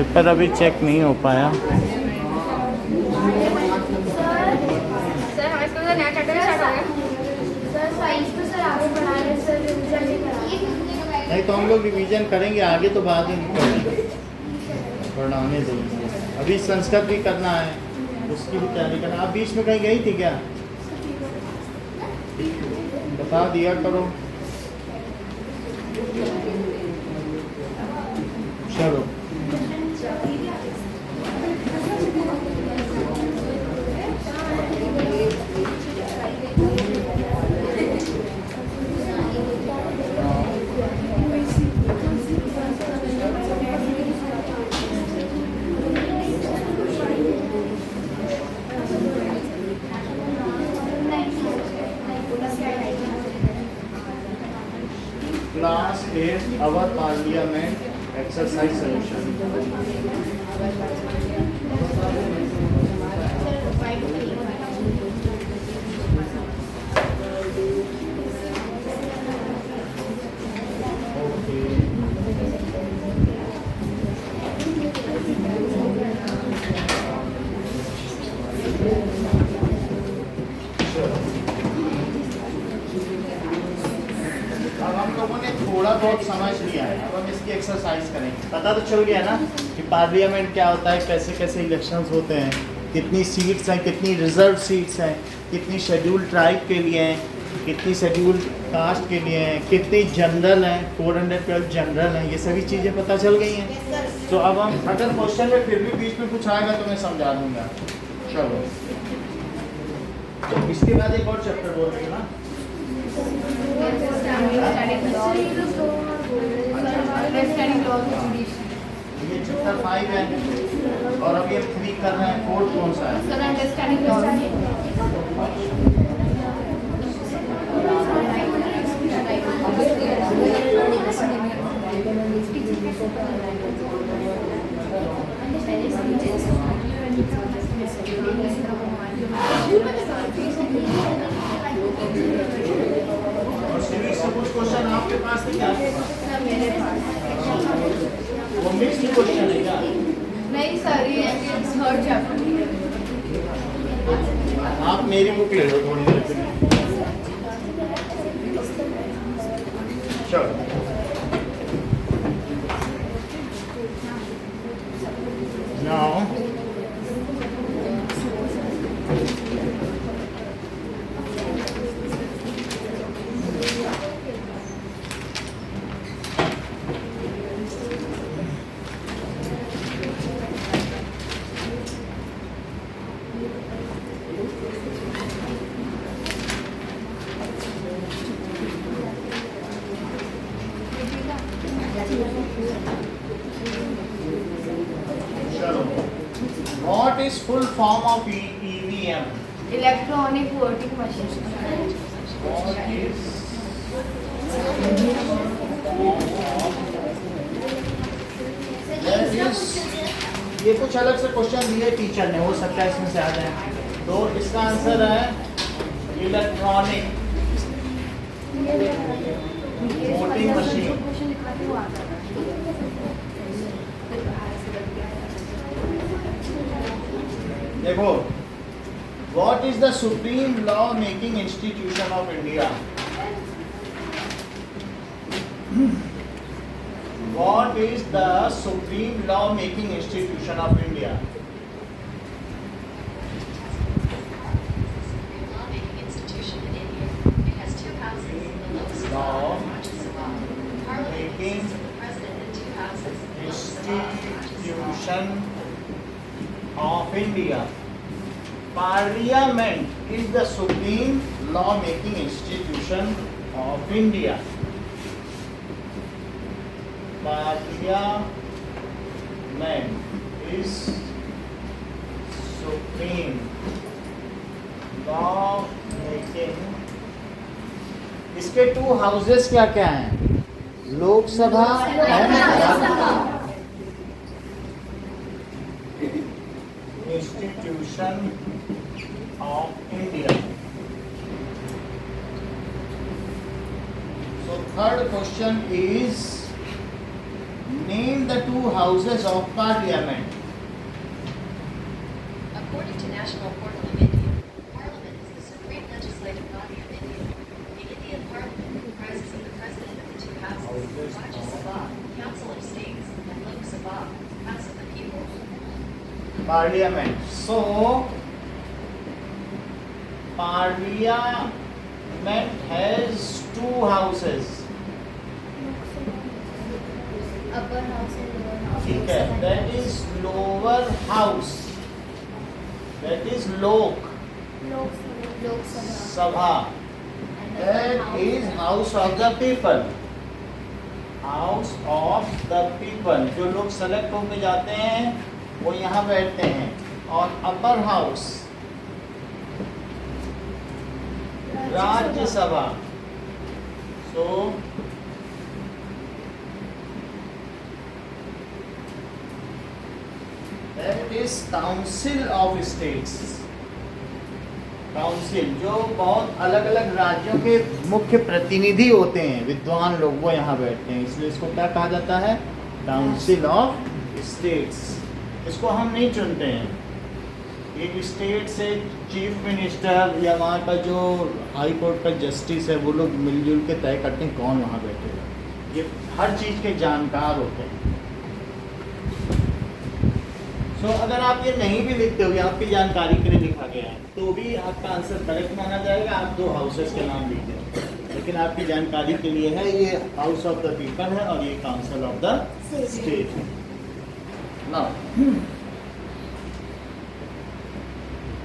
Paper अभी check नहीं हो पाया। सर हमारे स्कूल का नया चैप्टर स्टार्ट हो गया। सर साइंस तो सर आगे बढ़ा रहे हैं सर, रिवीजन नहीं करा। नहीं तो हम लोग रिवीजन करेंगे आगे, तो बाद में करेंगे, पढ़ाने दो। अभी संस्कृत भी करना है, उसकी भी तैयारी करना। आप बीच में कहीं गई थी क्या? बता दिया करो। चलो क्लास 8 अवर पार्लियामेंट एक्सरसाइज सोल्यूशन। अब हम लोगों ने थोड़ा बहुत समझ लिया है, अब हम इसकी एक्सरसाइज करेंगे। पता तो चल गया ना कि पार्लियामेंट क्या होता है, कैसे कैसे इलेक्शंस होते हैं, कितनी सीट्स हैं, कितनी रिजर्व सीट्स हैं, कितनी शेड्यूल ट्राइब के लिए हैं, कितनी शेड्यूल कास्ट के लिए हैं, कितनी जनरल हैं, 412 जनरल हैं, ये सभी चीज़ें पता चल गई हैं। तो अब हम अगर क्वेश्चन में फिर भी बीच में कुछ आएगा तो मैं समझा दूँगा। चलो इसके बाद एक और चैप्टर बोल रही हूँ ना, ये चैप्टर 5 है और अभी हम 3 कर रहे हैं। 4 कौन सा है? और सीरीज से कुछ क्वेश्चन आपके पास थे क्या? वो मिक्स्ड क्वेश्चन है क्या? नहीं सर, ये थर्ड चैप्टर। आप मेरी बुक ले लो थोड़ी देर के लिए। चलो now What is full form of EVM? Electronic voting machine. What is ये कुछ अलग से क्वेश्चन दिए टीचर ने, हो सकता है इसमें से आ जाए। तो इसका आंसर है इलेक्ट्रॉनिक वोटिंग मशीन। देखो, what is the supreme law making institution of India? What is the supreme law making institution of India? Law making institution of India. Parliament is the supreme law making institution of India. Parliament is supreme law making। इसके 2 houses क्या क्या हैं? Lok Sabha and Rajya Sabha. Institution of India. So third question is Name the two houses of parliament. According to National Portal of India, Parliament is the supreme legislative body of India. The Indian Parliament comprises of the President of the two houses, Rajya Sabha, Council of States, and Lok Sabha, House of the People. Parliament. So, Parliament has two houses. upper house and lower house. ठीक है, that is lower house. That is Lok Lok Sabha. Sabha. That is house of the people. House of the people. जो लोग select होके जाते हैं वो यहाँ बैठते हैं. और upper house Rajya Sabha. So that is council of states. Council जो बहुत अलग अलग राज्यों के मुख्य प्रतिनिधि होते हैं, विद्वान लोग, वो यहाँ बैठते हैं, इसलिए इसको क्या कहा जाता है? Council of states. इसको हम नहीं चुनते हैं. एक स्टेट से चीफ मिनिस्टर या वहाँ का जो हाई कोर्ट का जस्टिस है वो लोग मिलजुल के तय करते हैं कौन वहाँ बैठेगा. ये हर चीज़ के जानकार होते हैं. तो अगर आप ये नहीं भी लिखते हो, आपकी जानकारी के लिए लिखा गया है, तो भी आपका आंसर करेक्ट माना जाएगा. आप दो हाउसेस के नाम लिख दें, लेकिन आपकी जानकारी के लिए है ये हाउस ऑफ द पीपल है और ये काउंसिल ऑफ द स्टेट है. Now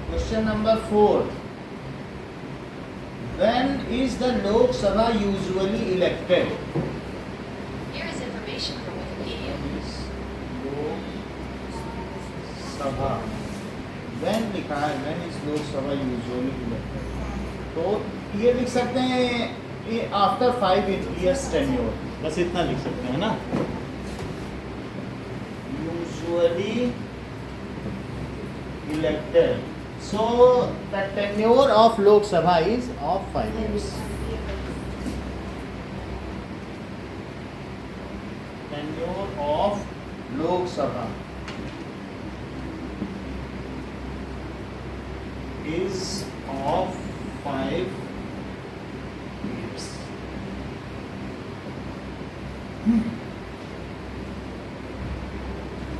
question number 4. When is the Lok Sabha usually elected? Here is information from Wikipedia. सभा. When लिखा है, when is लोक सभा यूजुअली इलेक्टेड, तो ये लिख सकते हैं ये आफ्टर 5 years टेन्योर. बस इतना लिख सकते हैं ना. Usually elected. So the tenure of लोक सभा is of 5 years. Tenure of लोक सभा is of 5 years.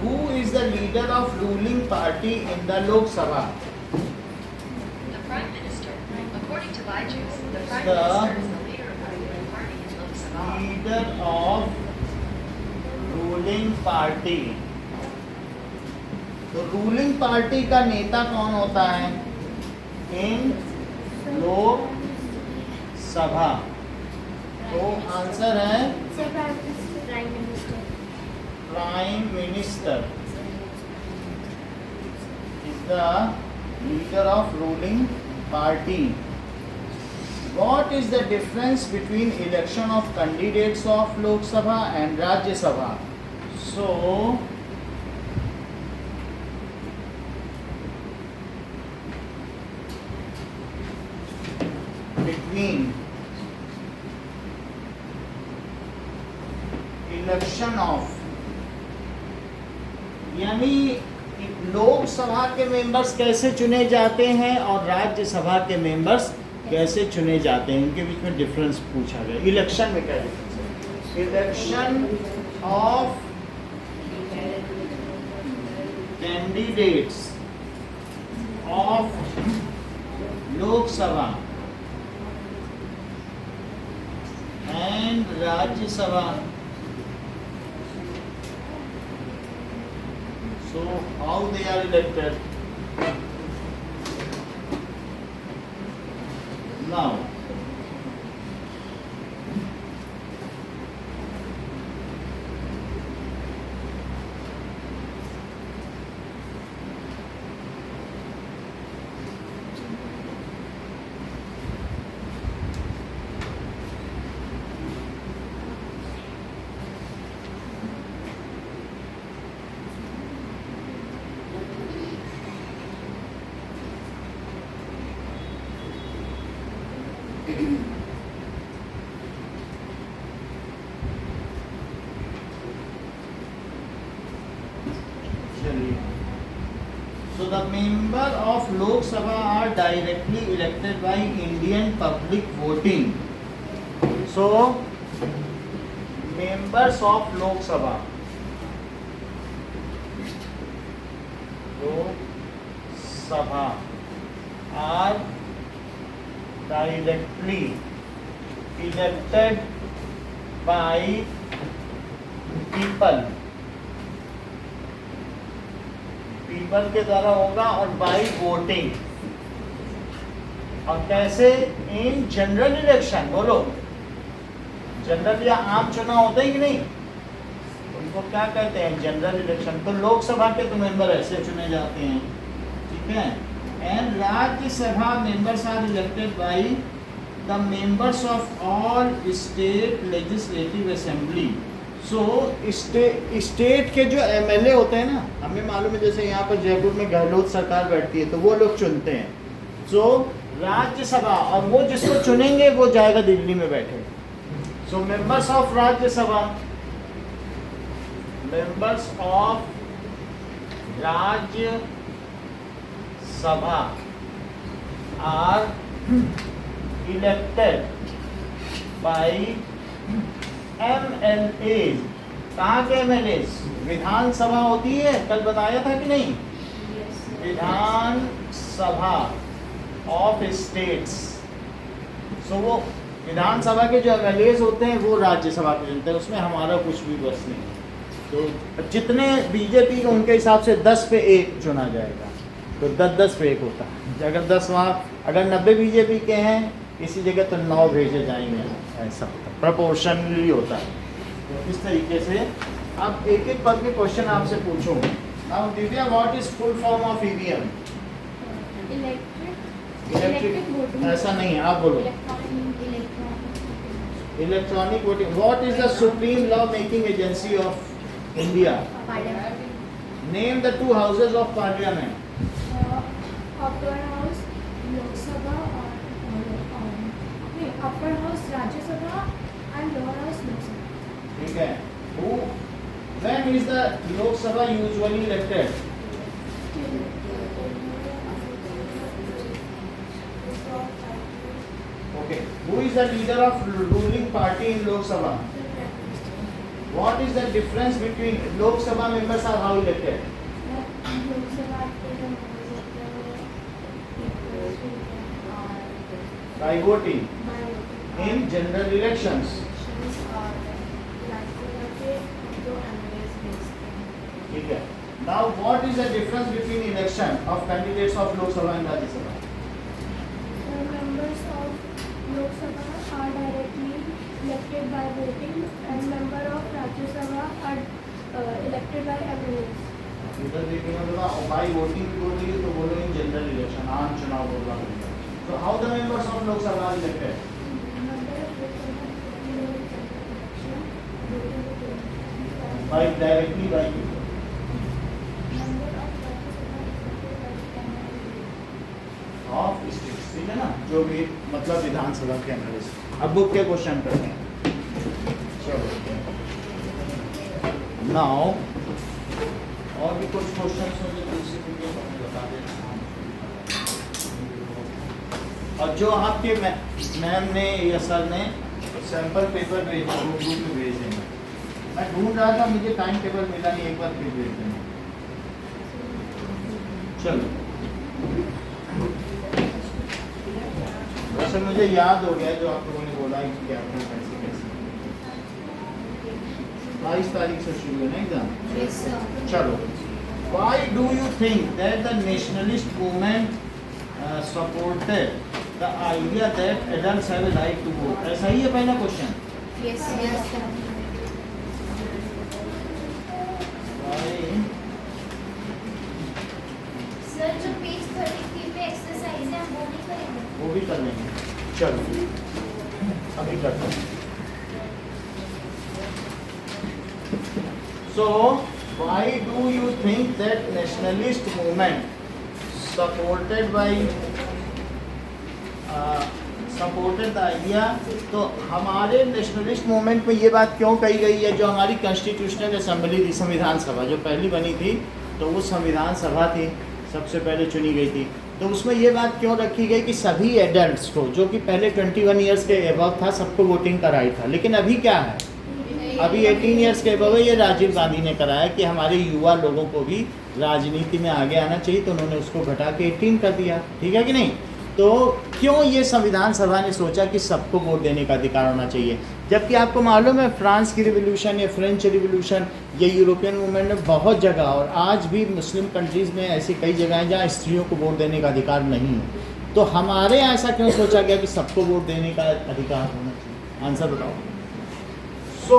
Who is the leader of ruling party in the Lok Sabha? The Prime Minister. According to Byju's, the Prime The Minister is the leader of the ruling party in Lok Sabha. Leader of ruling party. तो ruling party का नेता कौन होता है इन लोक सभा? तो answer है Prime Minister. Prime minister is the leader of ruling party. What is the difference between election of candidates of Lok Sabha and Rajya Sabha? So between election of, यानी लोकसभा के मेंबर्स कैसे चुने जाते हैं और राज्यसभा के मेंबर्स कैसे चुने जाते हैं, उनके बीच में डिफरेंस पूछा गया. इलेक्शन में क्या डिफरेंस है? Election of candidates of Lok Sabha and Rajya Sabha. So how they are elected? Now Lok Sabha are directly elected by Indian public voting. So, members of Lok Sabha, are directly elected by people के द्वारा होगा और bye voting. और कैसे? In general election. बोलो, general या आम चुनाव होते हैं कि नहीं, उनको क्या कहते हैं? General election. तो लोकसभा के तो मेंबर ऐसे चुने जाते हैं, ठीक है। And Rajya Sabha members are elected by the members of all state legislative assembly. So state के जो एमएलए होते हैं ना, हमें मालूम है जैसे यहाँ पर जयपुर में गहलोत सरकार बैठती है तो वो लोग चुनते हैं। सो राज्यसभा, और वो जिसको चुनेंगे वो जाएगा दिल्ली में बैठे। So members of Rajya Sabha, members of Rajya Sabha are elected by MLA। कहाँ के MLA? विधानसभा होती है, कल बताया था कि नहीं? विधानसभा ऑफ स्टेट्स। सो वो विधानसभा के जो MLAs होते हैं वो राज्यसभा के चुनते हैं, उसमें हमारा कुछ भी बस नहीं। तो जितने बीजेपी के उनके हिसाब से 10 पे 1 चुना जाएगा, तो 10-10 पे 1 होता है। अगर 10 वहाँ, अगर 90 बीजेपी के हैं इसी जगह तो 9 भेजे जाएंगे, ऐसा होता है, प्रोपोर्शनली होता है। तो इस तरीके से अब एक एक पद के क्वेश्चन आपसे पूछूं। Now Divya, what is full form of EVM? Electric, ऐसा नहीं है, आप बोलो। Electronic voting. What is the supreme law making agency of India? Name the 2 houses of parliament. Upper house Lok Sabha और upper house Rajya Sabha and lower house Lok Sabha. ठीक है। Who, when is the Lok Sabha usually elected? Okay. Who is the leader of ruling party in Lok Sabha? What is the difference between Lok Sabha members are how elected? By voting in general elections. ठीक है। Now what is the difference between election of candidates of Lok Sabha and Rajya Sabha? The members of Lok Sabha are directly elected by voting and member of Rajya Sabha are elected by MLAs. इधर देखिए मतलब by voting बोल रही है तो बोलो इन general election, आम चुनाव बोल रहा है। So how the members of Lok Sabha are elected? By directly by people. Of states, ठीक है ना, जो भी मतलब विधानसभा के एनालिस्ट। अब बुक के क्वेश्चन करते हैं। चलो नाउ और भी कुछ क्वेश्चन होंगे दूसरे वीडियो में बता देना। और जो आपके मैम ने या सर ने सैंपल पेपर भेजा वो ग्रुप में भेज देंगे। मैं ढूंढ रहा था, मुझे टाइम टेबल मिला नहीं, एक बार फिर भेज देंगे। चलो वैसे मुझे याद हो गया जो आप लोगों ने बोला है कि आपको कैसे कैसे 22 तारीख से शुरू है ना एग्जाम। चलो, why do you think that the nationalist movement supported the idea that adults have a right to vote? ऐसा ही है पहला question. Yes, yes, sir. Sir जो पेज 33 पे एक्सरसाइज है वो भी करेंगे। वो भी कर लेंगे। चलो अभी करते हैं। So why do you think that nationalist movement supported the idea? तो हमारे नेशनलिस्ट मूवमेंट में ये बात क्यों कही गई है? जो हमारी कॉन्स्टिट्यूशनल असेंबली थी, संविधान सभा जो पहली बनी थी, तो वो संविधान सभा थी, सबसे पहले चुनी गई थी। तो उसमें ये बात क्यों रखी गई कि सभी एडल्ट्स को, जो कि पहले 21 ईयर्स के एबव था, सबको वोटिंग का राइट था, लेकिन अभी क्या है, अभी 18 ईयर्स के एबव है। ये राजीव गांधी ने कराया कि हमारे युवा लोगों को भी राजनीति में आगे आना चाहिए, तो उन्होंने उसको घटा के 18 कर दिया, ठीक है कि नहीं। तो क्यों ये संविधान सभा ने सोचा कि सबको वोट देने का अधिकार होना चाहिए, जबकि आपको मालूम है फ्रांस की रिवोल्यूशन या फ्रेंच रिवोल्यूशन या यूरोपियन मूवमेंट में बहुत जगह, और आज भी मुस्लिम कंट्रीज़ में ऐसी कई जगह हैं जहाँ स्त्रियों को वोट देने का अधिकार नहीं है। तो हमारे यहाँ ऐसा क्यों सोचा गया कि सबको वोट देने का अधिकार होना चाहिए? आंसर बताओ। So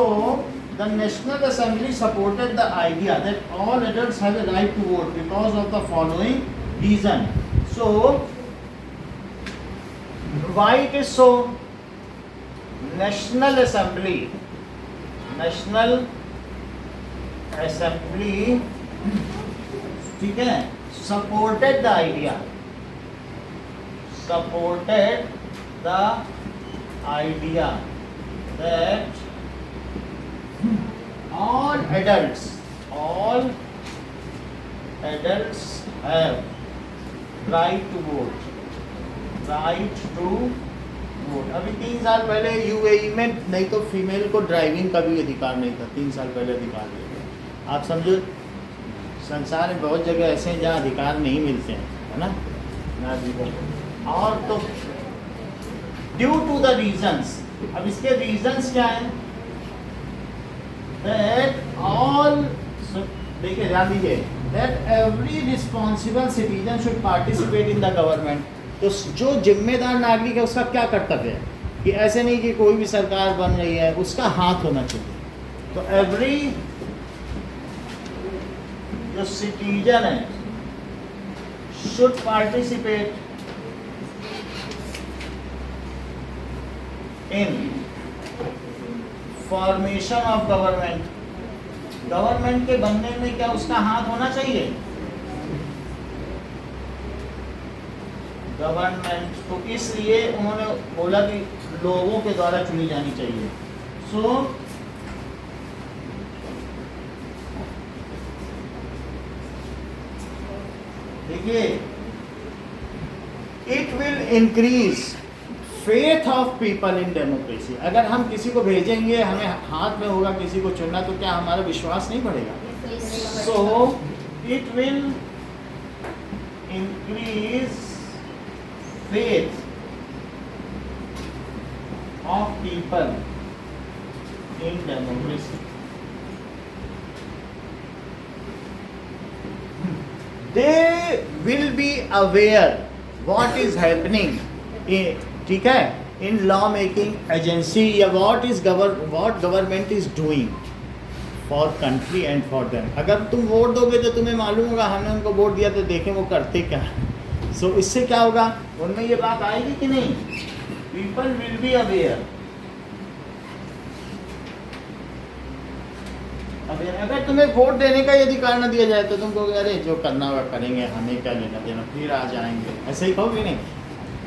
the National Assembly supported the idea that all adults have a right to vote because of the following reason. So why it is so? National Assembly ठीक है, supported the idea that all adults have right to vote। अभी 3 साल पहले UAE में नहीं तो female को driving का भी अधिकार नहीं था, 3 साल पहले अधिकार दिया गया। आप समझो संसार में बहुत जगह ऐसे हैं जहाँ अधिकार नहीं मिलते हैं, है ना नागरिकों को। और तो ड्यू टू द रीजंस, अब इसके रीजंस क्या हैं, दैट ऑल, देखिए ध्यान दीजिए, that every responsible citizen should participate in the government. तो जो जिम्मेदार नागरिक है उसका क्या कर्तव्य है कि ऐसे नहीं कि कोई भी सरकार बन रही है उसका हाथ होना चाहिए। तो एवरी जो सिटीजन है should participate in formation of government. Government के बनने में क्या उसका हाथ होना चाहिए, गवर्नमेंट। तो इसलिए उन्होंने बोला कि लोगों के द्वारा चुनी जानी चाहिए। सो देखिए, it will increase faith of people in democracy. अगर हम किसी को भेजेंगे, हमें हाथ में होगा किसी को चुनना, तो क्या हमारा विश्वास नहीं बढ़ेगा? So it will increase faith of people in democracy। They will be aware what is happening in, ठीक है, in law making agency या what government is doing for country and for them। अगर तुम वोट दोगे तो तुम्हें मालूम होगा हमने उनको वोट दिया, तो देखें वो करते क्या है। सो इससे क्या होगा, उनमें ये बात आएगी कि नहीं, पीपल विल बी अवेयर। अगर तुम्हें वोट देने का अधिकार न दिया जाए तो तुम कहोगे अरे जो करना होगा करेंगे, हमें क्या लेना देना, फिर आ जाएंगे, ऐसे ही कहोगे नहीं।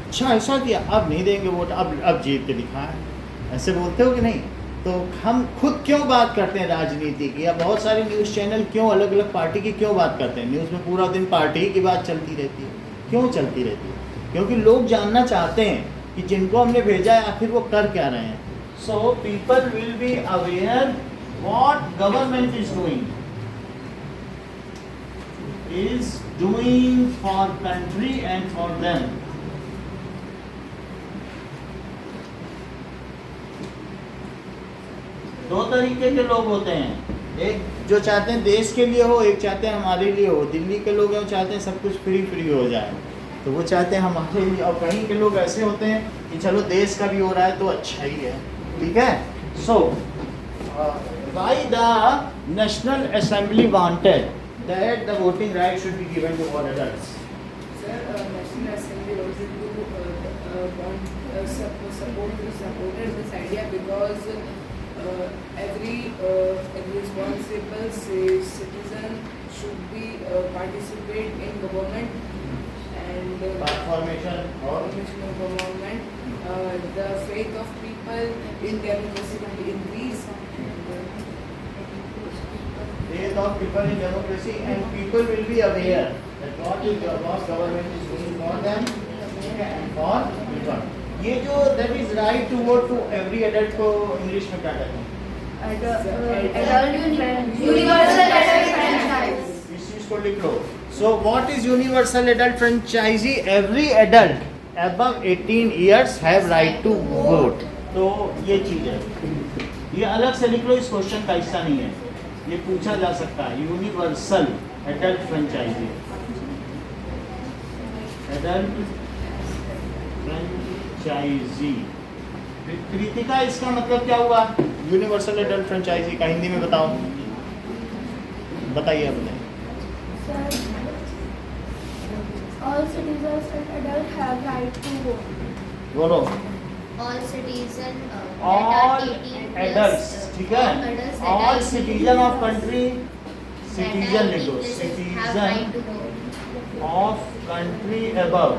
अच्छा ऐसा किया, अब नहीं देंगे वोट, अब जीत के दिखाएं, ऐसे बोलते हो कि नहीं। तो हम खुद क्यों बात करते हैं राजनीति की, या बहुत सारे न्यूज़ चैनल क्यों अलग अलग पार्टी की क्यों बात करते हैं, न्यूज़ में पूरा दिन पार्टी की बात चलती रहती है। क्यों चलती रहती है? क्योंकि लोग जानना चाहते हैं कि जिनको हमने भेजा है आखिर वो कर क्या रहे हैं। So people will be aware what government is doing for country and for them. दो तरीके के लोग होते हैं, एक जो चाहते हैं देश के लिए हो, एक चाहते हैं हमारे लिए हो। दिल्ली के लोग हैं वो चाहते हैं सब कुछ फ्री हो जाए, तो वो चाहते हैं हमारे लिए। और कहीं के लोग ऐसे होते हैं कि चलो देश का भी हो रहा है तो अच्छा ही है, ठीक है। So why the National Assembly wanted that the voting right should be given to all adults. Sir, National Assembly also supported this idea because every responsible citizen should be participate in government and formation of government. The faith of people in democracy will increase. faith of people in democracy and people will be aware that what government is doing for them, and for return. ये जो that is right to vote to every adult को English में क्या कहते हैं? Universal adult franchise. इस चीज को लिख लो. So what is universal adult franchise? Every adult above 18 years have right to vote. तो ये चीज है. ये अलग से लिख लो, इस क्वेश्चन का हिस्सा नहीं है. ये पूछा जा सकता है. Universal adult franchise, adult franchise. Kritika, इसका मतलब क्या हुआ? यूनिवर्सल एडल्ट फ्रेंचाइजी का हिंदी में बताओ. बताइए आप. Sir, all citizens and adults have right to vote. बोलो. All citizen All that are 18 adults, ठीक है. adults All that are citizen of country, citizen that लिखो. are have right Citizen to vote of country above.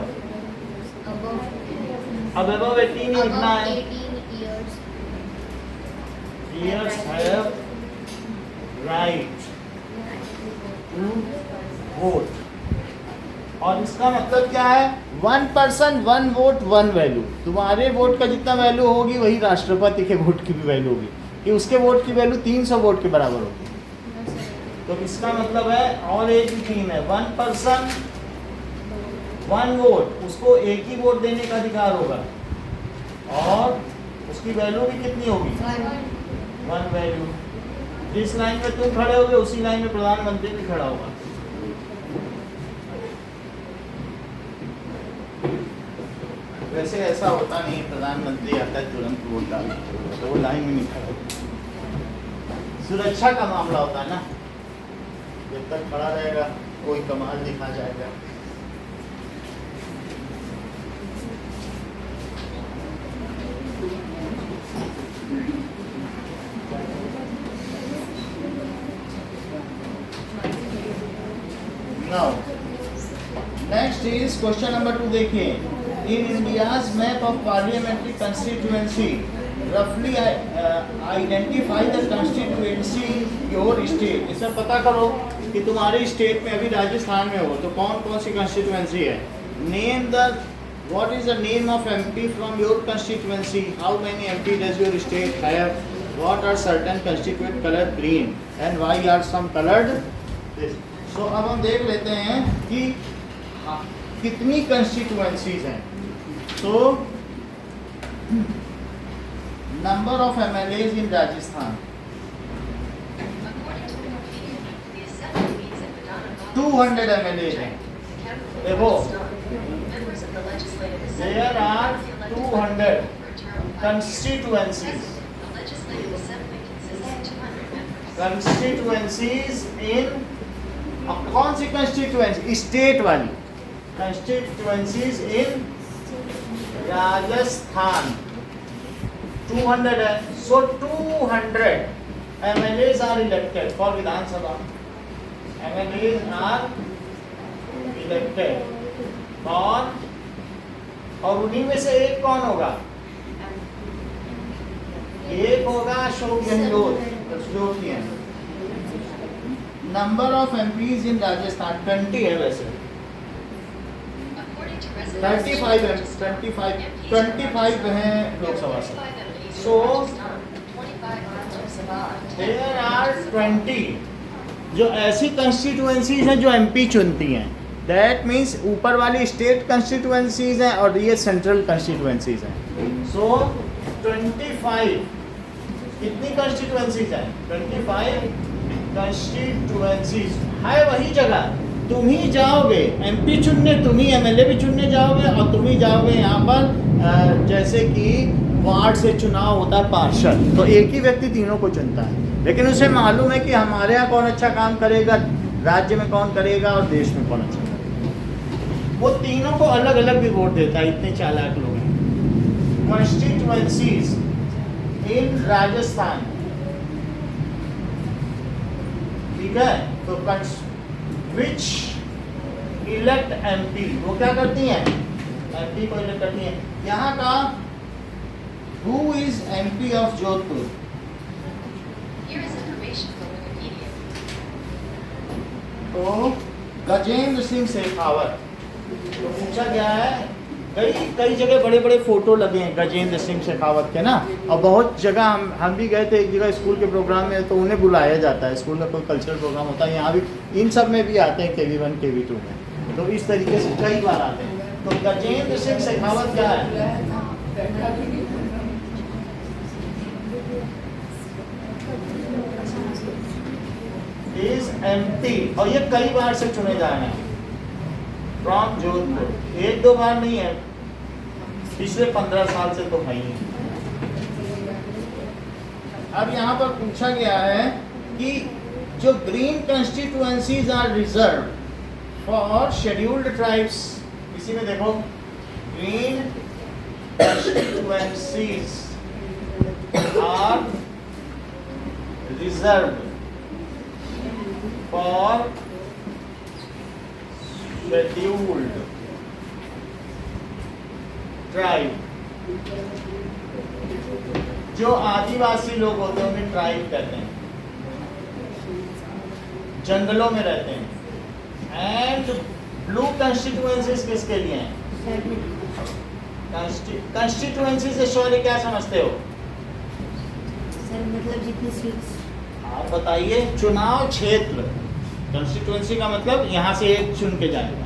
above अब above 18 ही लिखना above है. 18 years. Years have right to vote. और इसका मतलब क्या है? 1 person 1 vote 1 वैल्यू. तुम्हारे वोट का जितना वैल्यू होगी वही राष्ट्रपति के वोट की भी वैल्यू होगी. कि उसके वोट की वैल्यू 300 वोट के बराबर होगी. तो इसका मतलब है और एक ही थीम है. 1 person 1 वोट, उसको एक ही वोट देने का अधिकार होगा और उसकी वैल्यू भी कितनी होगी? 1 वैल्यू. जिस लाइन में तुम खड़े होगे उसी लाइन में प्रधानमंत्री भी खड़ा होगा. वैसे ऐसा होता नहीं, प्रधानमंत्री आता है तुरंत वोट डालने, तो वो लाइन में नहीं खड़ा होता. सुरक्षा का मामला होता है ना. जब तक खड़ा रहेगा कोई कमाल दिखा जाएगा. Now, next is question number 2. देखिए, in India's map of parliamentary constituency, roughly identify the constituency your state. इसमें पता करो कि तुम्हारे स्टेट में, अभी राजस्थान में हो तो कौन कौन सी constituency है. Name the what is the name of MP from your constituency? How many MP does your state have? What are certain constituent colored green and why are some colored this? So अब हम देख लेते हैं कि कितनी constituencies हैं. So number of MLAs in Rajasthan, According to Wikipedia, the assembly meets at Madonna Hall. 200 MLAs हैं. The capital देखो, of Pakistan. Members of the legislative assembly there are are elected 200 for a term of 5 years. constituencies. The legislative assembly consists of 200 members. Constituencies in कौन सी constituency? State वाली constituencies in Rajasthan 200 है. So 200 MLAs are elected for Vidhan Sabha. MLAs are elected. कौन? और उन्हीं में से एक कौन होगा? एक होगा Ashok Gehlot. Number of MPs in Rajasthan 20 है. वैसे According to residents, 25 हैं लोकसभा से. 25 MPs So, in Rajasthan, 25 in Lok Sabha. There are 20 जो ऐसी कंस्टिट्यूएंसीज हैं जो MP चुनती हैं. दैट मीन्स ऊपर वाली स्टेट कंस्टिट्यूएंसीज हैं और ये सेंट्रल कंस्टिट्यूएंसीज हैं. सो 25 कितनी कंस्टिट्यूएंसीज हैं? 25 कंस्टिट्यूएंसीज है. वही जगह तुम ही जाओगे MP चुनने, तुम ही MLA भी चुनने जाओगे और तुम ही जाओगे यहाँ पर जैसे कि वार्ड से चुनाव होता है पार्षद, तो एक ही व्यक्ति तीनों को चुनता है. लेकिन उसे मालूम है कि हमारे यहाँ कौन अच्छा काम करेगा, राज्य में कौन करेगा और देश में कौन अच्छा करेगा. वो तीनों को अलग अलग भी वोट देता है. इतने चालाक लोग हैं. कॉन्स्टिट्यूएंसीज इन राजस्थान, ठीक है. तो विच इलेक्ट MP, वो क्या करती हैं? MP को इलेक्ट करती हैं. यहाँ का who is MP of Jodhpur? Here is information from Wikipedia. तो गजेंद्र सिंह शेखावत। तो पूछा गया है, कई जगह बड़े बड़े फोटो लगे हैं गजेंद्र सिंह शेखावत के ना, और बहुत जगह हम भी गए थे एक जगह स्कूल के प्रोग्राम में, तो उन्हें बुलाया जाता है, स्कूल में कोई कल्चरल प्रोग्राम होता है, यहाँ भी इन सब में भी आते हैं, KV1 KV2 में, तो इस तरीके से कई बार आते हैं। तो गजेंद्र सिंह शेखावत क्या है? इज MP, और ये कई बार से चुने जा रहे हैं फ्रॉम जोधपुर, 1-2 बार नहीं है, पिछले 15 साल से तो है ही। अब यहाँ पर पूछा गया है कि जो green constituencies are reserve for scheduled tribes, इसी में देखो, green constituencies are reserve for scheduled tribe, जो आदिवासी लोग होते हैं उन्हें ट्राइब कहते हैं, जंगलों में रहते हैं। एंड ब्लू कंस्टिट्यूएंसीज किसके लिए हैं? कंस्टिट्यूएंसी से सॉरी क्या समझते हो? सर मतलब जितनी सीट्स। आप बताइए। चुनाव क्षेत्र, कंस्टिट्यूएंसी का मतलब यहाँ से एक चुन के जाएगा,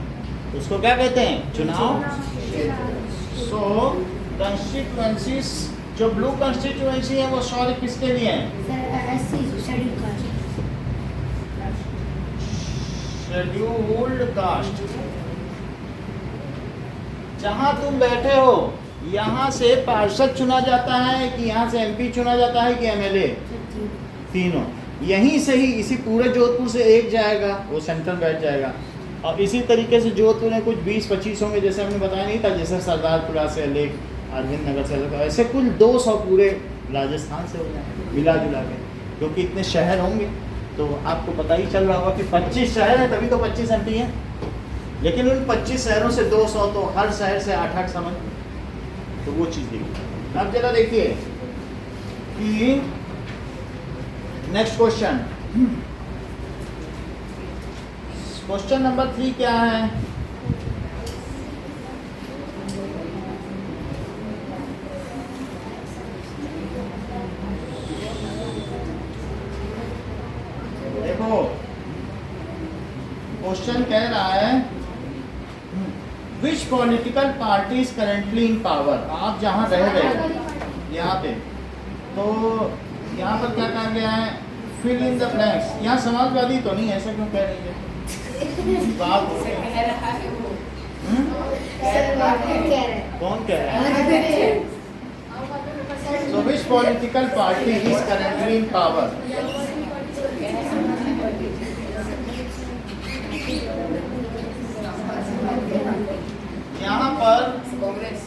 उसको क्या कहते हैं? चुनाव क्षेत्र। सो कंस्टिट्यूएंसीज, जो ब्लू कंस्टिट्यूएंसी है वो सॉरी किसके लिए है? Sir SC schedule caste. Scheduled caste. जहां तुम बैठे हो यहाँ से पार्षद चुना जाता है कि यहाँ से MP चुना जाता है कि MLA? तीनों। यहीं से ही, इसी पूरे जोधपुर से एक जाएगा, वो सेंट्रल बैठ जाएगा, और इसी तरीके से जोधपुर में कुछ 20-25 होंगे, जैसे हमने बताया नहीं था, जैसे सरदारपुरा से लेक अरविंद नगर से, ऐसे कुल 200 पूरे राजस्थान से हो जाएंगे मिला जुला के, क्योंकि इतने शहर होंगे। तो आपको पता ही चल रहा होगा कि 25 शहर हैं, तभी तो 25 MP हैं, लेकिन उन 25 शहरों से 200, तो हर शहर से 8-8 समझ, तो वो चीज़ देखिए। अब जरा देखिए कि नेक्स्ट क्वेश्चन, क्वेश्चन नंबर 3 क्या है? देखो क्वेश्चन कह रहा है विच political party is currently in power. आप जहां रह रहे हो यहाँ पे, तो यहाँ पर क्या कहा गया है? Fill in the blanks. यहाँ समाजवादी तो नहीं, ऐसा क्यों कह रही है? बात हो रही है। कौन कह रहा है? So which political party is currently in power? यहाँ पर कांग्रेस।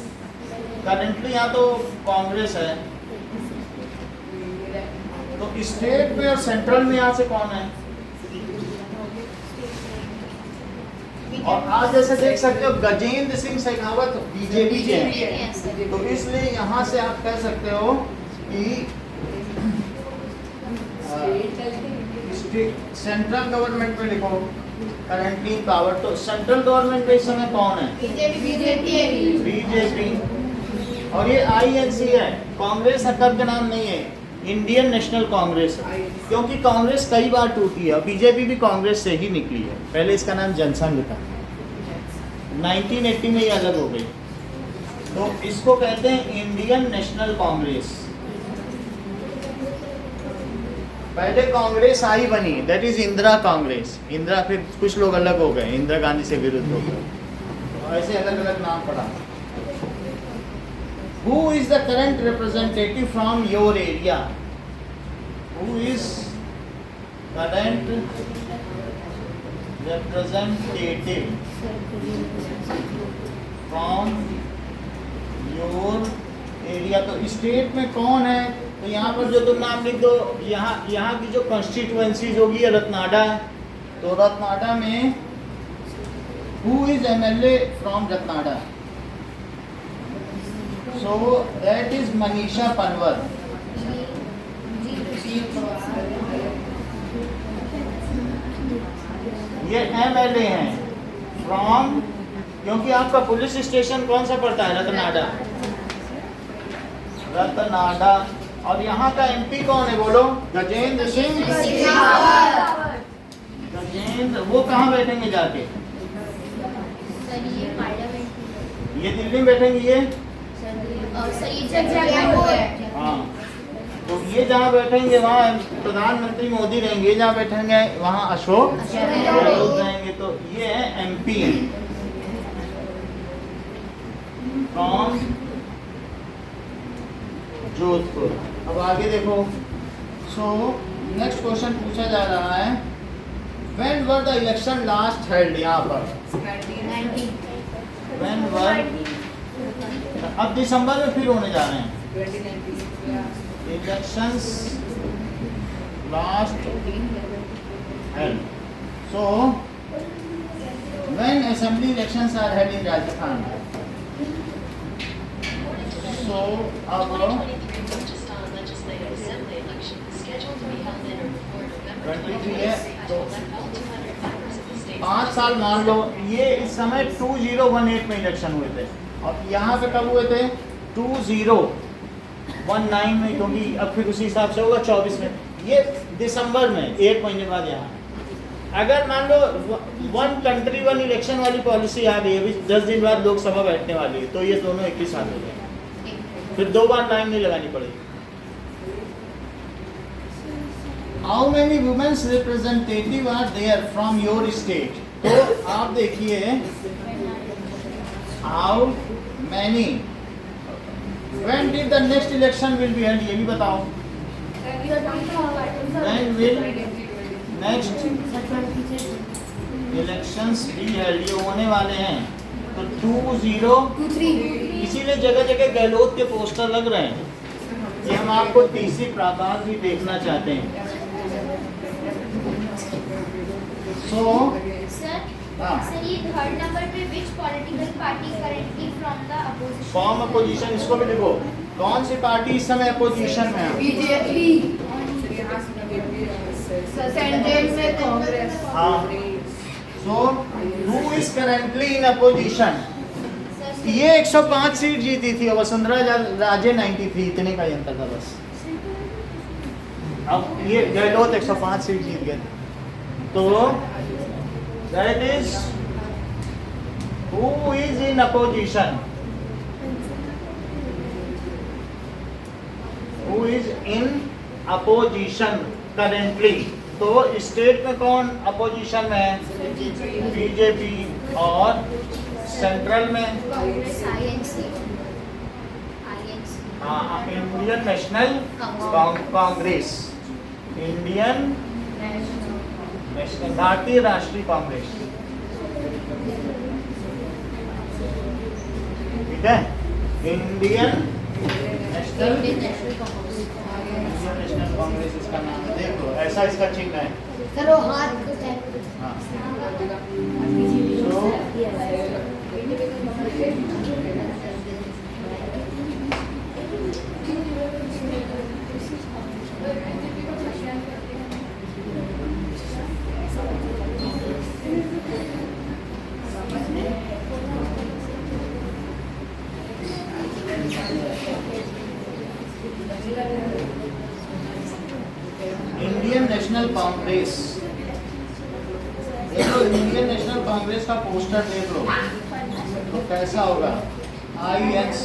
करंटली यहाँ तो कांग्रेस है, तो स्टेट में और सेंट्रल में यहाँ से कौन है? और आज जैसे देख सकते हो गजेंद्र सिंह शेखावत BJP के हैं, तो इसलिए यहाँ से आप कह सकते हो कि सेंट्रल गवर्नमेंट में लिखो करंटली पावर। तो सेंट्रल गवर्नमेंट में इस समय कौन है? बीजेपी। और ये INC है, कांग्रेस अकब का नाम नहीं है, इंडियन नेशनल कांग्रेस है, क्योंकि कांग्रेस कई बार टूटी है, और BJP भी कांग्रेस से ही निकली है। पहले इसका नाम जनसंघ था, 1980 में ये अलग हो गई, तो इसको कहते हैं इंडियन नेशनल कांग्रेस। पहले कांग्रेस आई बनी, दैट इज इंदिरा कांग्रेस। इंदिरा, फिर कुछ लोग अलग हो गए, इंदिरा गांधी से विरुद्ध हो गए, तो ऐसे अलग अलग नाम पड़ा। Who is the current representative from your area? Who is current representative from your area? तो स्टेट में कौन है? तो यहाँ पर जो तुम नाम लिख दो, यहाँ की जो कॉन्स्टिट्यूएंसीज होगी रत्नाडा, तो रत्नाडा में who is MLA from रत्नाडा? So that is Manisha Panwar. ये MLA हैं फ्रॉम, क्योंकि आपका पुलिस स्टेशन कौन सा पड़ता है? रतनाडा। रतनाडा। और यहाँ का MP कौन है बोलो? गजेंद्र सिंह गजेंद्र। वो कहाँ बैठेंगे जाके? सर ये पार्लियामेंट ये दिल्ली में बैठेंगे ये? सर ये जगह हाँ, तो ये जहाँ बैठेंगे वहाँ प्रधानमंत्री मोदी रहेंगे, जहाँ बैठेंगे वहाँ अशोक गहलोत रहेंगे। तो ये है MP फ्रॉम जोधपुर। अब आगे देखो। सो नेक्स्ट क्वेश्चन पूछा जा रहा है, when were the election last held? यहाँ पर व्हेन वर, अब दिसंबर में फिर होने जा रहे हैं elections last held. So when assembly elections are held in Rajasthan? So अब 2023 Rajasthan Legislative Assembly election is scheduled to be held in or before November 23 है, 26 तो to elect all 200 members of the state. 5 साल मान लो। ये इस समय 2018 में election हुए थे, और यहाँ पे कब हुए थे? 2019 में, क्योंकि अब फिर उसी हिसाब से होगा 24 में। ये दिसंबर में 1 महीने बाद यहाँ। अगर मान लो वन कंट्री वन इलेक्शन वाली पॉलिसी आ गई, अभी 10 दिन बाद लोकसभा बैठने वाली है, तो ये दोनों एक ही साथ हो जाएंगे, फिर 2 बार लाइन नहीं लगानी पड़ेगी। How many womens representative are there from your state? तो आप देखिए, how many, when did the next election will be held? ये भी बताओ। When will next elections be held? ये होने वाले हैं तो 2023। इसीलिए जगह जगह गहलोत के पोस्टर लग रहे हैं कि हम आपको तीसरी प्राकाश भी देखना चाहते हैं। सो सर ये थर्ड नंबर पे विच political party currently from the opposition? Form opposition, इसको भी लिखो। कौन सी पार्टी इस समय अपोजिशन में है? बीजेपी। सेंट्रल में कांग्रेस। हाँ। So who is currently in opposition? ये 105 सीट जीती थी और वसुंधरा राजे 93, इतने का ही अंतर था बस। अब ये गहलोत 105 सीट जीत गए, तो that is who is in opposition? Who is in opposition currently? तो स्टेट में कौन अपोजिशन में है? बीजेपी। और सेंट्रल में हाँ, Indian national Congress. Indian national, भारतीय राष्ट्रीय कांग्रेस। ठीक है, इंडियन नेशनल कांग्रेस इसका नाम है। देखो ऐसा इसका चिन्ह है। करो हाथ को हाँ। इंडियन नेशनल कांग्रेस, देखो इंडियन नेशनल कांग्रेस का पोस्टर देख लो तो कैसा होगा? INC,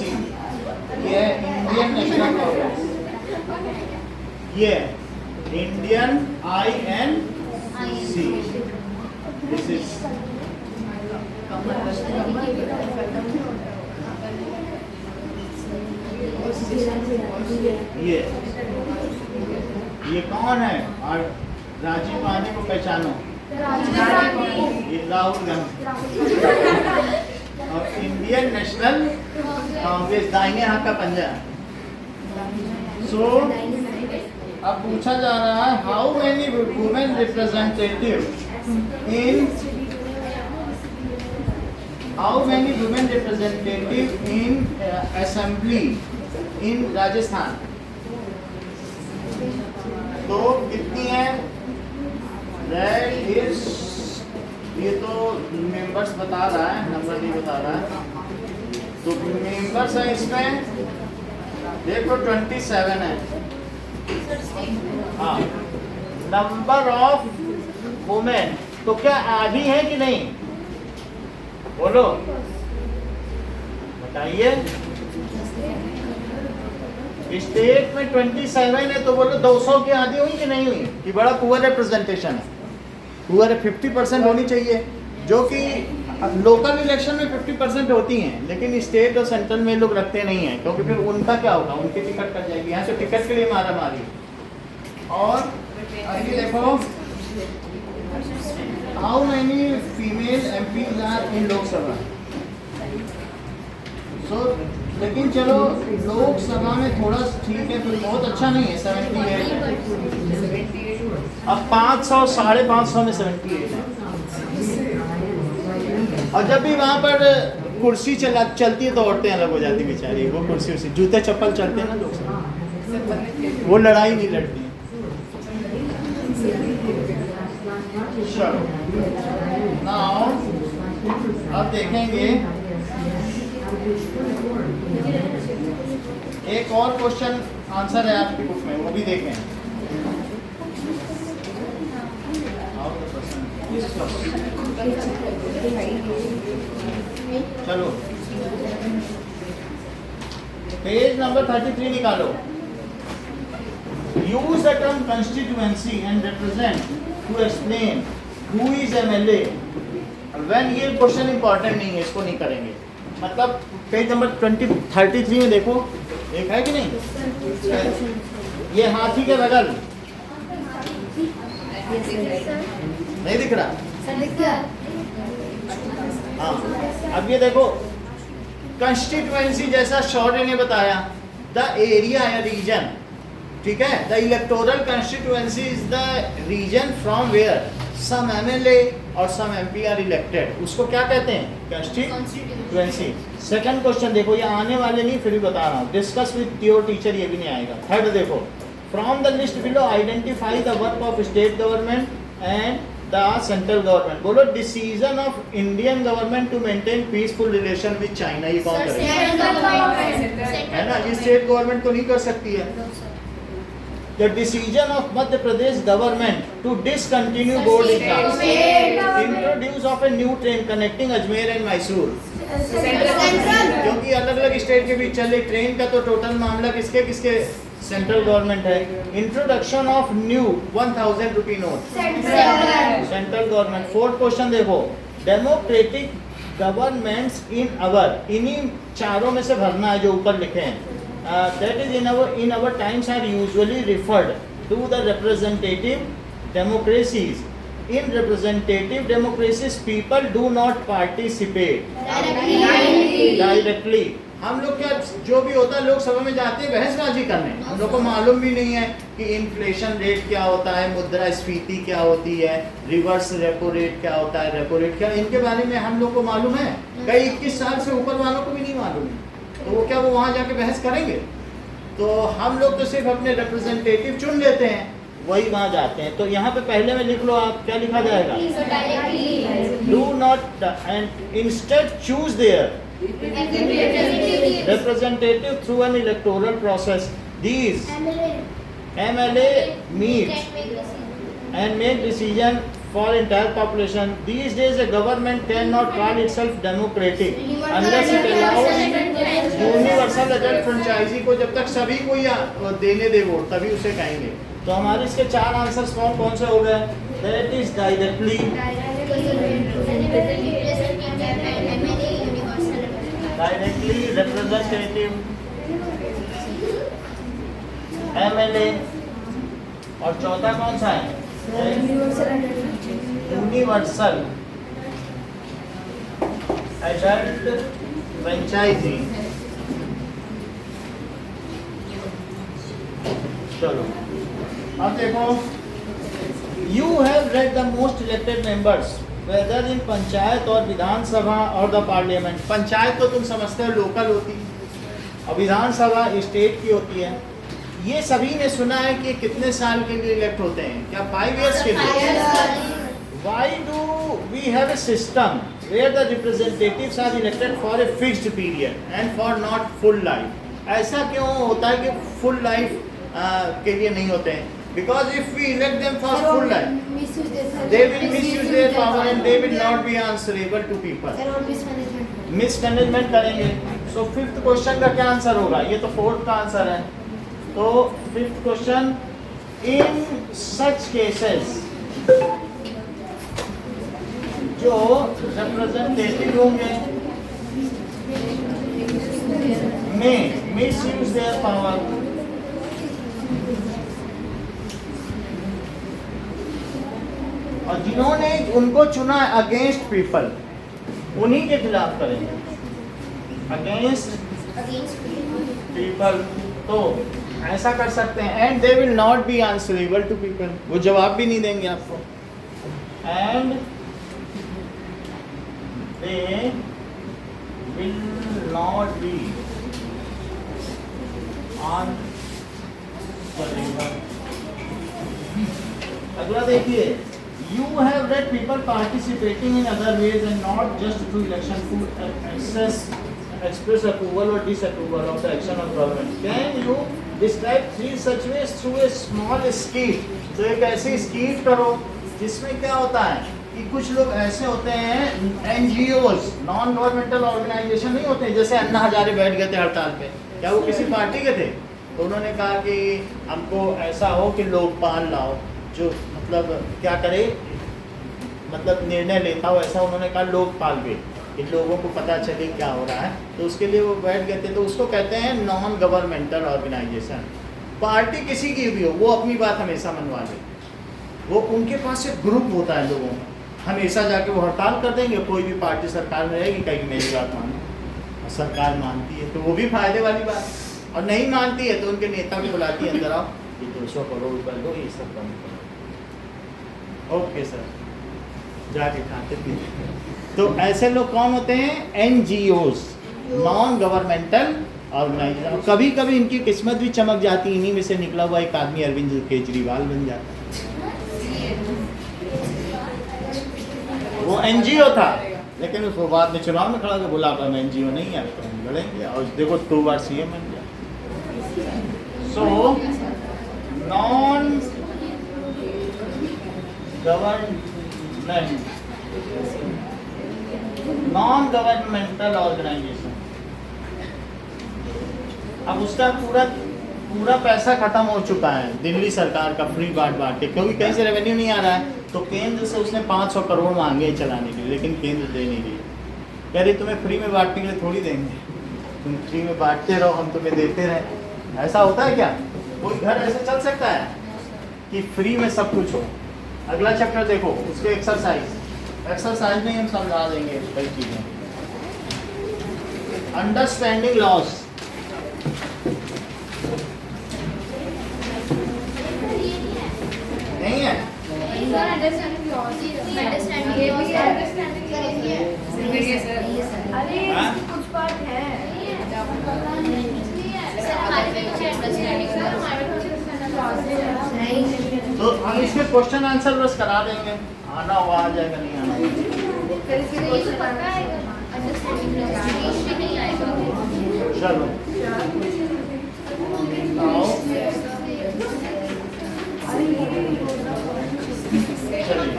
ये इंडियन नेशनल कांग्रेस, ये इंडियन INC, दिस इज ये कौन है? और राजीव गांधी को पहचानो, ये राहुल गांधी। और इंडियन नेशनल कांग्रेस दाहिने हाथ का पंजा। सो अब पूछा जा रहा है, how many women representative in, how many women representative in assembly in Rajasthan? तो कितनी है? That is ये तो मेंबर्स बता रहा है, नंबर नहीं बता रहा है। तो मेंबर्स है इसमें देखो 27 है। हाँ, नंबर ऑफ वुमेन तो क्या आधी है कि नहीं, बोलो बताइए। स्टेट में 27 है तो बोलो 200 की आधी हुई कि नहीं हुई, कि बड़ा पुअर रिप्रेजेंटेशन है। पुअर 50% होनी चाहिए, जो कि लोकल इलेक्शन में 50% होती हैं, लेकिन स्टेट और सेंट्रल में लोग रखते नहीं हैं, क्योंकि फिर उनका क्या होगा, उनकी टिकट कट जाएगी। यहाँ तो टिकट के लिए मारा मारी। और आगे देखो, how many female MPs are in Lok Sabha. So लेकिन चलो लोकसभा में थोड़ा ठीक है, फिर बहुत अच्छा नहीं है 78। अब 500 550 में 78 है। और जब भी वहाँ पर कुर्सी चलती है तो औरतें अलग हो जाती बेचारी, वो कुर्सी उसी जूते चप्पल चलते हैं ना लोग, वो लड़ाई नहीं लड़ती। चलो नाउ अब देखेंगे एक और क्वेश्चन आंसर है आपकी बुक में, वो भी देखें। चलो पेज नंबर 33 निकालो। Use the term constituency and represent to explain who is MLA when. ये क्वेश्चन इंपॉर्टेंट नहीं है, इसको नहीं करेंगे। मतलब पेज नंबर 33 में देखो, एक है कि नहीं, ये हाथी के बगल नहीं दिख रहा। हाँ, अब ये देखो कंस्टिट्यूएंसी जैसा शॉर्ट ने बताया, द एरिया या रीजन, ठीक है। The electoral constituency is the region from where some MLA और सम एमपी आर इलेक्टेड। उसको क्या कहते हैं, कंस्टिट्यूएंसी। सेकंड क्वेश्चन देखो, ये आने वाले नहीं, फिर भी बता रहा हूँ, डिस्कस विद योर टीचर, ये भी नहीं आएगा। थर्ड देखो, from the list below identify the work of state government and the central government. बोलो decision of Indian government to maintain peaceful relation with China, ये कौन करेगा, है ना, ये स्टेट गवर्नमेंट तो नहीं कर सकती है। The decision of Madhya Pradesh government to discontinue board exams, introduce of a new train connecting Ajmer and Mysore, क्योंकि अलग अलग स्टेट के बीच चले ट्रेन का तो टोटल मामला किसके किसके, सेंट्रल गवर्नमेंट है। Introduction of new 1000 rupee note, central government. Fourth question देखो, डेमोक्रेटिक गवर्नमेंट्स इन अवर, इन्हीं चारों में से भरना है जो ऊपर लिखे हैं। That is in our times are usually referred to the representative democracies. In representative democracies, people do not participate directly. हम लोग क्या, जो भी होता है लोकसभा में जाते हैं बहसबाजी करने, हम लोग को मालूम भी नहीं है कि इन्फ्लेशन रेट क्या होता है, मुद्रास्फीति क्या होती है, रिवर्स रेपो रेट क्या होता है, रेपो रेट क्या, इनके बारे में हम लोग को मालूम है, कई 21 साल से ऊपर वालों को भी नहीं मालूम है। तो वो क्या वो वहाँ जाके बहस करेंगे? तो हम लोग तो सिर्फ अपने रिप्रेजेंटेटिव चुन लेते हैं, वही वहाँ जाते हैं। तो यहाँ पे पहले में लिख लो आप, क्या लिखा जाएगा, do not and instead choose there representative through an electoral process. These MLA meet and make decision for entire population. These days a government cannot call itself democratic unless it allows universal adult franchisee को, जब तक सभी को या देने दे vote तभी उसे कहेंगे। तो हमारे इसके 4 आंसर्स कौन कौन से हो गए? That is directly, representative, MLA, और चौथा कौन सा है? Universal adult franchise. चलो अब देखो, you have read the most elected members whether in panchayat और विधानसभा और द पार्लियामेंट। पंचायत तो तुम समझते हो लोकल होती, और विधानसभा स्टेट की होती है। ये सभी ने सुना है कि कितने साल के लिए इलेक्ट होते हैं, क्या 5 इयर्स के लिए? Why do we have a system where the representatives are elected for a fixed period and for not full life. ऐसा क्यों होता है कि full life के लिए नहीं होते हैं? Because if we elect them for full life, they will misuse their power and they will not be answerable to people. Mismanagement करेंगे. So fifth question का क्या आंसर होगा? ये तो fourth का आंसर है. तो fifth question, in such cases जो representative होंगे may misuse their power और जिन्होंने उनको चुना अगेंस्ट पीपल उन्हीं के खिलाफ करेंगे. अगेंस्ट पीपल तो ऐसा कर सकते हैं. And they will not be answerable to people. वो जवाब भी नहीं देंगे आपको. And they will not be answerable. अगला देखिए. You have read people participating in other ways and not just through election to express approval or disapproval of the action of government. Can you describe three such ways through a small skit? तो एक ऐसी skit करो जिसमें क्या होता है कि कुछ लोग ऐसे होते हैं NGOs, नॉन गवर्नमेंटल ऑर्गेनाइजेशन नहीं होते, जैसे अन्ना हजारे बैठ गए थे हड़ताल पे. क्या वो किसी पार्टी के थे? तो उन्होंने कहा कि हमको ऐसा हो कि लोकपाल लाओ जो मतलब क्या करे, मतलब निर्णय लेता हो. ऐसा उन्होंने कहा लोकपाल पे इन लोगों को पता चले क्या हो रहा है. तो उसके लिए वो बैठ गए थे. तो उसको कहते हैं नॉन गवर्नमेंटल ऑर्गेनाइजेशन. पार्टी किसी की भी हो वो अपनी बात हमेशा मनवा ले. वो उनके पास एक ग्रुप होता है लोगों का, हमेशा जाके वो हड़ताल कर देंगे. कोई भी पार्टी सरकार में रहेगी कहीं मेरी बात मानो. सरकार मानती है तो वो भी फायदे वाली बात, और नहीं मानती है तो उनके नेता को बुलाती है अंदर आओ, ये 200 करोड़ रुपये दो, ये सब कम करो. ओके सर, जाके खाते पीते. तो ऐसे लोग कौन होते हैं? NGOs, non governmental organisation. कभी कभी इनकी किस्मत भी चमक जाती है. इन्हीं में से निकला हुआ एक आदमी अरविंद केजरीवाल बन जाता है. वो NGO था लेकिन उसको बाद में चुनाव में खड़ा कर बोला मैं NGO नहीं है, तो हम लड़ेंगे. और देखो 2 बार CM बन गया. So non government, non governmental organisation. अब उसका पूरा पैसा खत्म हो चुका है दिल्ली सरकार का फ्री बांट के, क्योंकि कहीं से रेवेन्यू नहीं आ रहा है. तो केंद्र से उसने 500 करोड़ मांगे चलाने के लिए, लेकिन केंद्र दे नहीं रही. कह रही तुम्हें फ्री में बांटने के लिए थोड़ी देंगे, तुम फ्री में बांटते रहो, हम तुम्हें देते रहे. ऐसा होता है क्या? कोई घर ऐसे चल सकता है कि फ्री में सब कुछ हो? अगला चैप्टर देखो, उसके एक्सरसाइज में हम समझा देंगे कई चीजें. Understanding loss. नहीं है? अरे कुछ बात है. तो हम इसके क्वेश्चन आंसर बस करा देंगे. आना हुआ आ जाएगा, नहीं आना चलो आओ. चलिए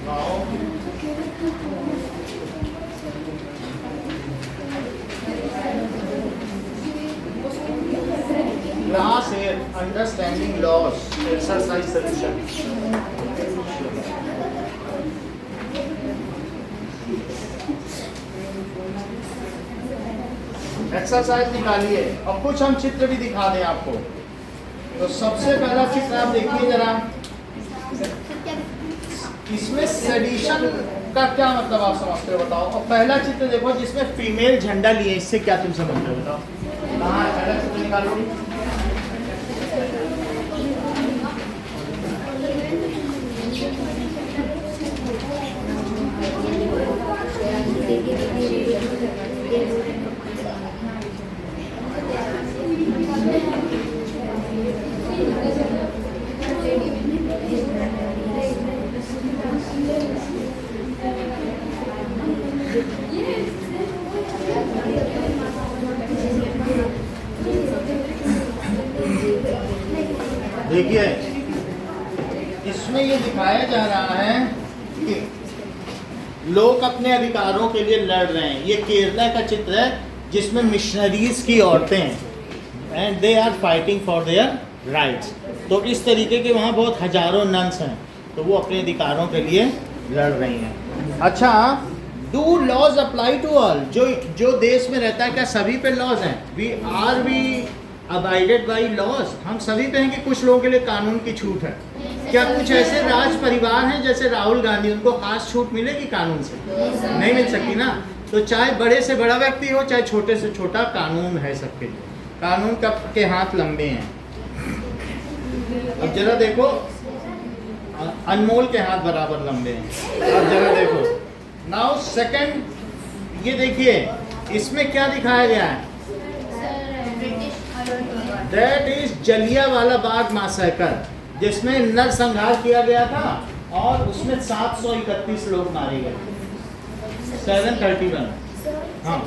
आओ. Class 8 Understanding Laws Exercise Solution. Exercise निकालिए और कुछ हम चित्र भी दिखा दें आपको. तो सबसे पहला चित्र आप देखिए जरा. इसमें सेडिशन का क्या मतलब आप समझते हो बताओ. और पहला चित्र देखो जिसमें फीमेल झंडा लिए, इससे क्या तुम समझते हो बताओ. कहाँ है पहला चित्र निकालो. देखिए इसमें ये दिखाया जा रहा है कि लोग अपने अधिकारों के लिए लड़ रहे हैं। ये केरला का चित्र है जिसमें मिशनरीज की औरतें हैं and they are fighting for their rights. तो इस तरीके के वहाँ बहुत हजारों नन्स हैं, तो वो अपने अधिकारों के लिए लड़ रही हैं। अच्छा, do laws apply to all? जो देश में रहता है क्या सभी पे लॉज हैं? We abided by laws? हम सभी पे हैं कि कुछ लोगों के लिए कानून की छूट है? क्या कुछ ऐसे राज परिवार हैं जैसे राहुल गांधी, उनको खास छूट मिलेगी कानून से? नहीं मिल सकती ना। तो चाहे बड़े से बड़ा व्यक्ति हो, चाहे छोटे से छोटा, कानून है सबके लिए। कानून के हाथ लंबे हैं। अब जरा देखो, अनमोल के हाथ बराबर लंबे हैं। अब जरा देखो नाउ सेकंड, ये देखिए इसमें क्या दिखाया गया है? That is Jallianwala Bagh massacre, जिसमें नरसंहार किया गया था और उसमें 731 लोग मारे गए। 731। हाँ,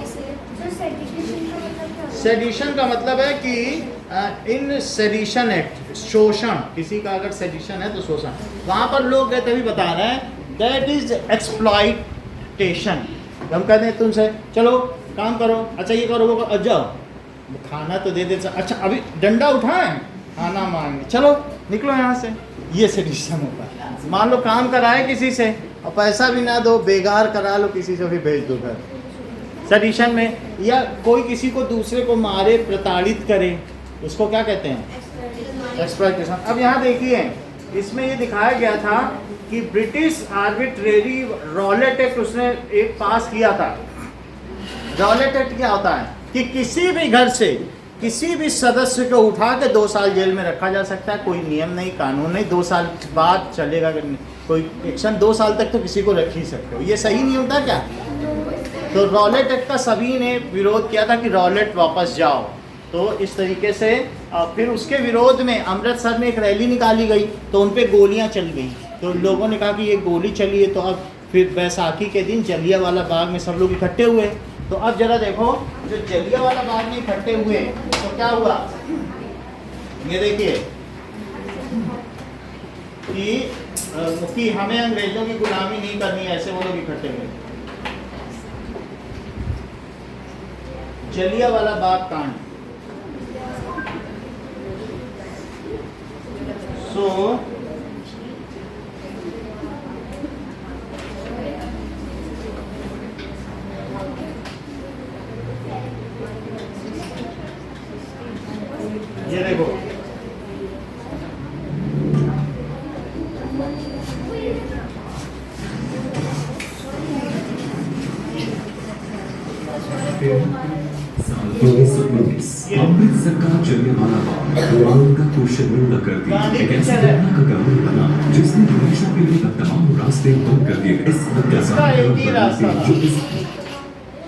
सेडिशन का मतलब है कि इन सेडिशन एक्ट, शोषण, किसी का अगर सेडिशन है तो शोषण, वहाँ पर लोग गए तभी बता रहे हैं दैट इज एक्सप्लॉइटेशन। हम कहते हैं तुमसे चलो काम करो, अच्छा ये करो वो करो, जाओ खाना तो दे दे, अच्छा अभी डंडा उठाएं खाना मांगे, चलो निकलो यहाँ से। ये सेडिशन होता है। मान लो काम कराए किसी से और पैसा भी ना दो, बेगार करा लो किसी से, फिर भेज दो घर। सेडिशन में, या कोई किसी को दूसरे को मारे, प्रताड़ित करे, उसको क्या कहते हैं? एक्सप्लॉइटेशन। अब यहाँ देखिए इसमें ये दिखाया गया था कि ब्रिटिश आर्बिट्रेरी रॉलेट एक्ट उसने एक पास किया था। रॉलेट एक्ट क्या होता है कि किसी भी घर से किसी भी सदस्य को उठा के 2 साल जेल में रखा जा सकता है। कोई नियम नहीं, कानून नहीं, 2 साल बाद चलेगा कोई एक्शन, 2 साल तक तो किसी को रख ही सकते हो। ये सही नहीं होता क्या? तो रॉलेट एक्ट का सभी ने विरोध किया था कि रॉलेट वापस जाओ। तो इस तरीके से फिर उसके विरोध में अमृतसर में एक रैली निकाली गई, तो उन पर गोलियां चल गई। तो लोगों ने कहा कि ये गोली चली है, तो अब फिर बैसाखी के दिन जलियांवाला बाग में सब लोग इकट्ठे हुए। तो अब जरा देखो, जो जलियांवाला बाग में इकट्ठे हुए तो क्या हुआ, ये देखिए कि हमें अंग्रेजों की गुलामी नहीं करनी है, ऐसे वो लोग इकट्ठे हुए। जलियांवाला बाग कांड। सो ये देखो अमृतसर का जलियांवाला बाग पुराणों का क्वेश्चन न कर दिया, एक ऐसी घटना का कानून बना जिसने हमेशा के लिए तमाम रास्ते बंद कर दिए। इस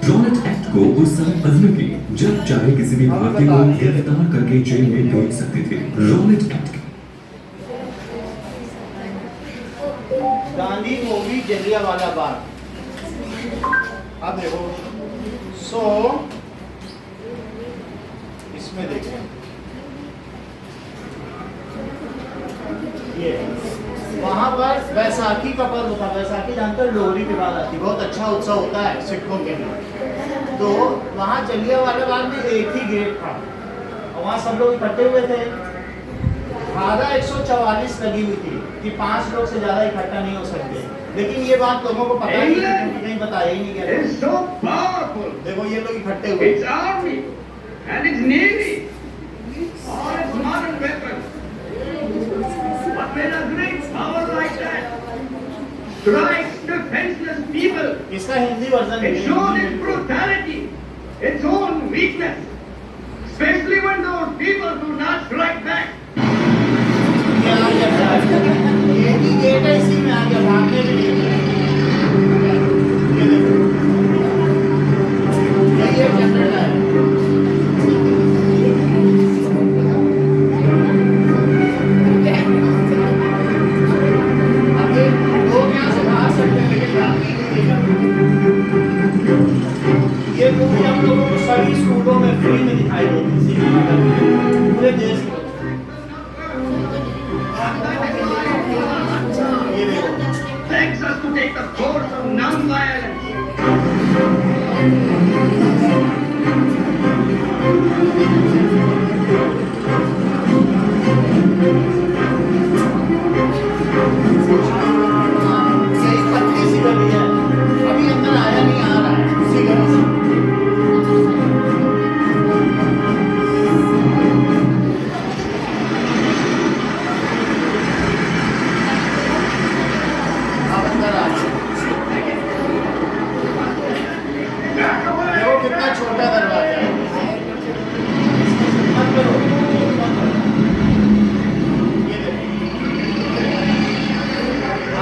रॉलेट एक्ट को उस समय अजनबी जब चाहे किसी भी भारतीय को गिरफ्तार करके जेल में भेज सकते थे। Rowlatt Act Gandhi movie Jallianwala Bagh. अब देखो, सो इसमें देखिए ये वहां पर बैसाखी का पर्व था। बैसाखी जानते हो, लोहड़ी के बाद आती, बहुत अच्छा उत्सव होता है सिखों के लिए। तो वहां जलियांवाला बाग में एक ही गेट था और वहां सब लोग इकट्ठे हुए थे। धारा 144 लगी हुई थी कि 5 लोग से ज्यादा इकट्ठा नहीं हो सकते, लेकिन ये बात लोगों को पता नहीं, कहीं बताया ही नहीं गया। so powerful. देखो ये लोग इकट्ठे हुए। Its army and its navy, all its modern weapons. What made a great power like that? Strikes defenseless people. इसका Hindi version It shows its brutality, its own weakness, especially when those people do not strike back. ये भी gate है, इसी में आ गया, भागने के लिए। ये देखो, ये जनरल है। अब ये लोग यहाँ से भाग सकते हैं, लेकिन भागने के लिए ये मूवी हम लोगों को सभी स्कूलों में फ्री में दिखाई देती है, पूरे देश में। demonstrate the force of non-violence. ये एक पतली सी गली है, अभी अंदर आया नहीं, आ रहा है उसी गली से। अब अंदर आ गया। देखो कितना छोटा दरवाजा है। मत करो। ये देखो।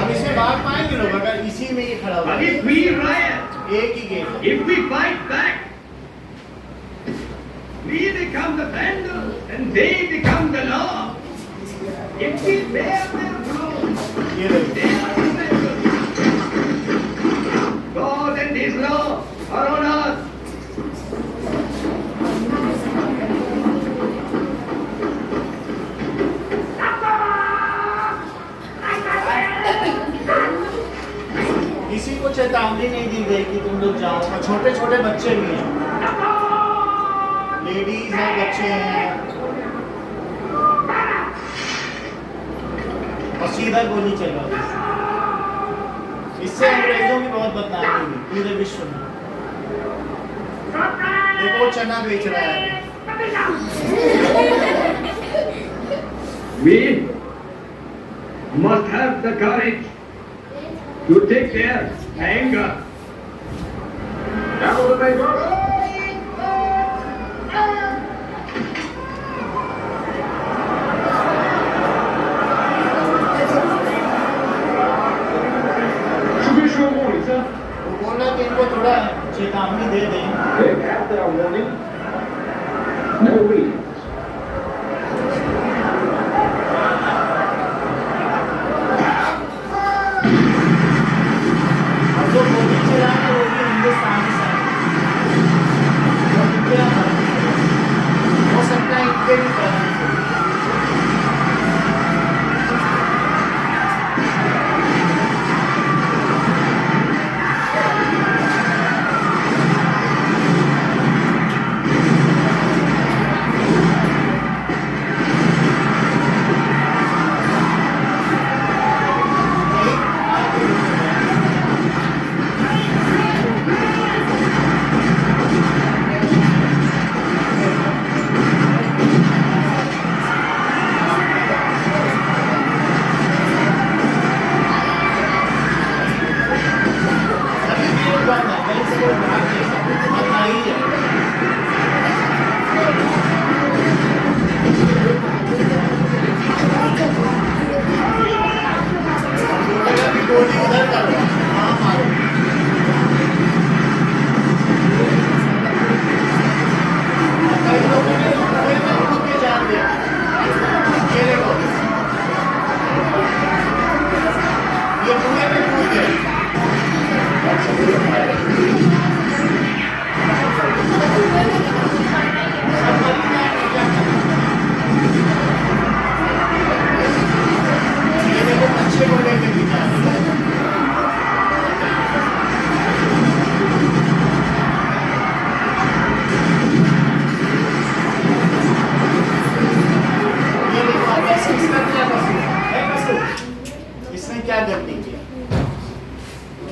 अब इसमें भाग पाएंगे लोग अगर इसी में ये खड़ा हुआ But है। if we riot, एक ही गेट है। if we fight back, we become the vandals and they become the law. If we bear their blows, ये देखो। they are the vandals. God and His law are on us. किसी को चेतावनी नहीं दी गई कि तुम लोग जाओ, और छोटे छोटे बच्चे भी हैं, लेडीज हैं, बच्चे हैं, और सीधा गोली चला। इससे अंग्रेजों की बहुत बदनामी हुई पूरे विश्व में। देखो चना बेच रहा है। We must have the courage to take their anger. That was the paper. Judicial warning, sir. वो बोल रहा कि इनको थोड़ा चेतावनी दे दें। They have their warning. No reasons. और जो गोली चला है वो भी हिंदुस्तानी से है। वो इंडिया में हो सकता है इनके भी कारण से।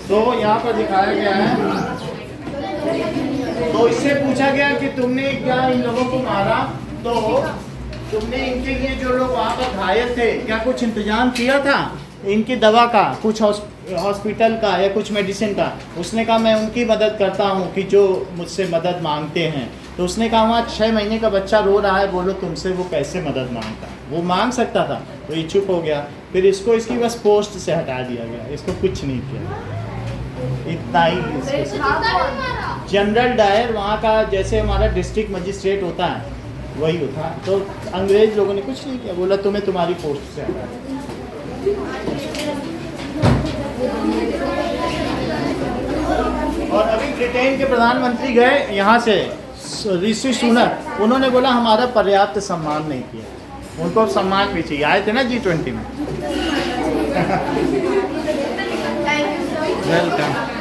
तो यहाँ पर दिखाया गया है, तो इससे पूछा गया कि तुमने क्या इन लोगों को मारा, तो तुमने इनके लिए जो लोग वहाँ पर घायल थे क्या कुछ इंतजाम किया था इनकी दवा का, कुछ हॉस्पिटल का या कुछ मेडिसिन का? उसने कहा मैं उनकी मदद करता हूँ कि जो मुझसे मदद मांगते हैं। तो उसने कहा वहाँ 6 महीने का बच्चा रो रहा है, बोलो तुमसे वो कैसे मदद मांगता है? वो मांग सकता था, तो ये चुप हो गया। फिर इसको इसकी बस पोस्ट से हटा दिया गया, इसको कुछ नहीं किया, इतना ही। जनरल डायर वहाँ का जैसे हमारा डिस्ट्रिक्ट मजिस्ट्रेट होता है वही होता, तो अंग्रेज लोगों ने कुछ नहीं किया, बोला तुम्हें तुम्हारी पोस्ट से हटा दिया। और अभी ब्रिटेन के प्रधानमंत्री गए यहाँ से, ऋषि सुनक, उन्होंने बोला हमारा पर्याप्त सम्मान नहीं किया, उनको सम्मान भी चाहिए। आए थे ना G20 में। वेलकम।